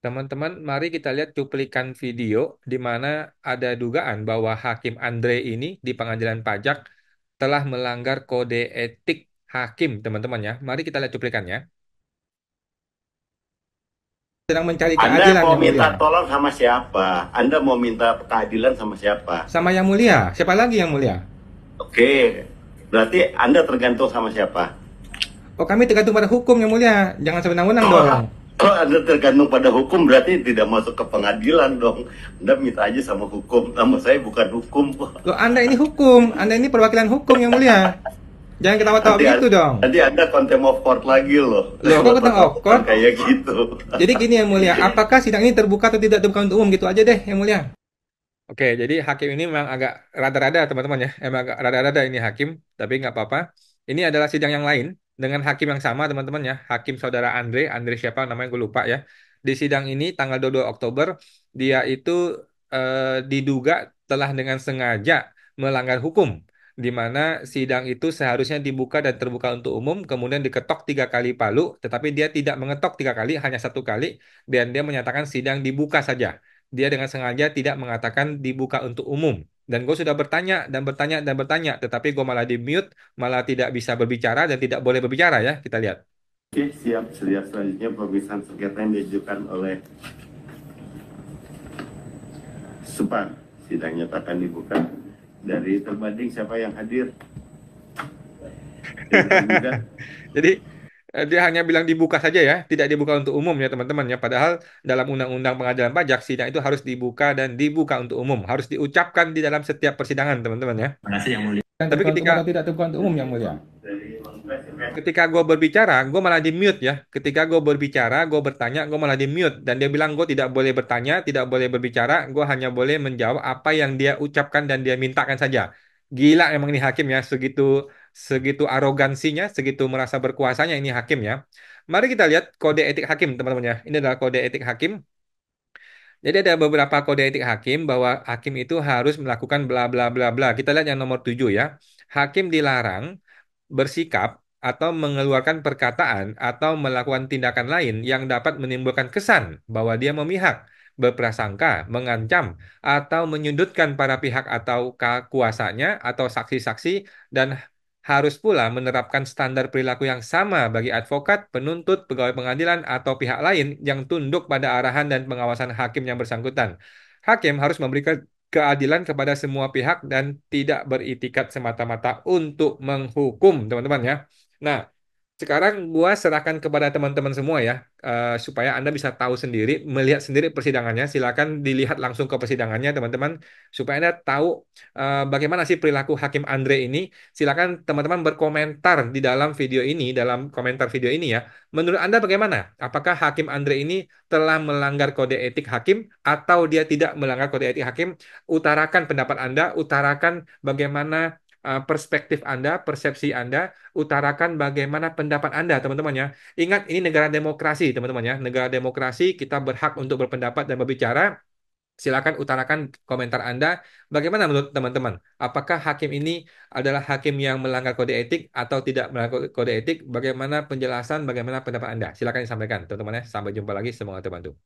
Teman-teman, mari kita lihat cuplikan video di mana ada dugaan bahwa Hakim Andre ini di pengadilan pajak telah melanggar kode etik hakim, teman-teman ya. Mari kita lihat cuplikannya. Sedang mencari Anda keadilan mau yang mulia. minta tolong sama siapa? Anda mau minta keadilan sama siapa? Sama yang mulia. Siapa lagi yang mulia? Oke, berarti Anda tergantung sama siapa? Oh, kami tergantung pada hukum yang mulia. Jangan sewenang-wenang Kalau, dong. kalau Anda tergantung pada hukum berarti tidak masuk ke pengadilan dong. Anda minta aja sama hukum. Nama saya bukan hukum kok. Loh, Anda ini hukum. Anda ini perwakilan hukum yang mulia. Jangan ketawa-tawa Nanti, begitu dong. nanti Anda contempt of court lagi loh. Loh, kok ketang of court? Kayak gitu. Jadi gini yang mulia, apakah sidang ini terbuka atau tidak terbuka untuk umum? Gitu aja deh yang mulia. Oke, jadi hakim ini memang agak rada-rada teman-teman ya. Emang agak rada-rada ini hakim, tapi nggak apa-apa. Ini adalah sidang yang lain dengan hakim yang sama teman-teman ya. Hakim saudara Andre, Andre siapa namanya gue lupa ya. Di sidang ini tanggal 22 Oktober, dia itu diduga telah dengan sengaja melanggar hukum. Di mana sidang itu seharusnya dibuka dan terbuka untuk umum, kemudian diketok 3 kali palu, tetapi dia tidak mengetok 3 kali, hanya 1 kali, dan dia menyatakan sidang dibuka saja. Dia dengan sengaja tidak mengatakan dibuka untuk umum. Dan gue sudah bertanya dan bertanya dan bertanya, tetapi gue malah di mute, malah tidak bisa berbicara dan tidak boleh berbicara ya. Kita lihat. Oke, siap. Selanjutnya pemeriksaan sengketa yang diajukan oleh Supar. Sidang nyatakan dibuka. Dari terbanding siapa yang hadir? Dari tergugat. Jadi dia hanya bilang dibuka saja ya, tidak dibuka untuk umum ya teman-teman ya. Padahal dalam Undang-Undang Pengadilan Pajak sidang itu harus dibuka dan dibuka untuk umum, harus diucapkan di dalam setiap persidangan teman-teman ya. Terima kasih yang mulia. Tapi ketika Tidak terbuka untuk umum yang mulia. ketika gue berbicara, gue malah di mute ya. Ketika gue berbicara, gue bertanya, gue malah di mute. Dan dia bilang gue tidak boleh bertanya, tidak boleh berbicara, gue hanya boleh menjawab apa yang dia ucapkan dan dia mintakan saja. Gila emang ini hakim ya, segitu segitu arogansinya, segitu merasa berkuasanya ini hakim ya. Mari kita lihat kode etik hakim teman-teman ya. Ini adalah kode etik hakim. Jadi ada beberapa kode etik hakim bahwa hakim itu harus melakukan bla bla bla bla. Kita lihat yang nomor 7 ya. Hakim dilarang bersikap atau mengeluarkan perkataan atau melakukan tindakan lain yang dapat menimbulkan kesan bahwa dia memihak, berprasangka, mengancam, atau menyudutkan para pihak atau kuasanya atau saksi-saksi dan harus pula menerapkan standar perilaku yang sama bagi advokat, penuntut, pegawai pengadilan, atau pihak lain yang tunduk pada arahan dan pengawasan hakim yang bersangkutan. Hakim harus memberikan keadilan kepada semua pihak dan tidak beritikat semata-mata untuk menghukum, teman-teman ya. Nah, sekarang gua serahkan kepada teman-teman semua ya, supaya Anda bisa tahu sendiri, melihat sendiri persidangannya. Silakan dilihat langsung ke persidangannya, teman-teman, supaya Anda tahu bagaimana sih perilaku Hakim Andre ini. Silakan teman-teman berkomentar di dalam video ini, dalam komentar video ini ya. Menurut Anda bagaimana? Apakah Hakim Andre ini telah melanggar kode etik hakim atau dia tidak melanggar kode etik hakim? Utarakan pendapat Anda, utarakan bagaimana perspektif Anda, persepsi Anda, utarakan bagaimana pendapat Anda, teman-teman ya. Ingat, ini negara demokrasi, teman-teman ya. Negara demokrasi, kita berhak untuk berpendapat dan berbicara. Silakan utarakan komentar Anda. Bagaimana menurut teman-teman? Apakah hakim ini adalah hakim yang melanggar kode etik atau tidak melanggar kode etik? Bagaimana penjelasan, bagaimana pendapat Anda? Silakan disampaikan, teman-teman ya. Sampai jumpa lagi, semoga terbantu.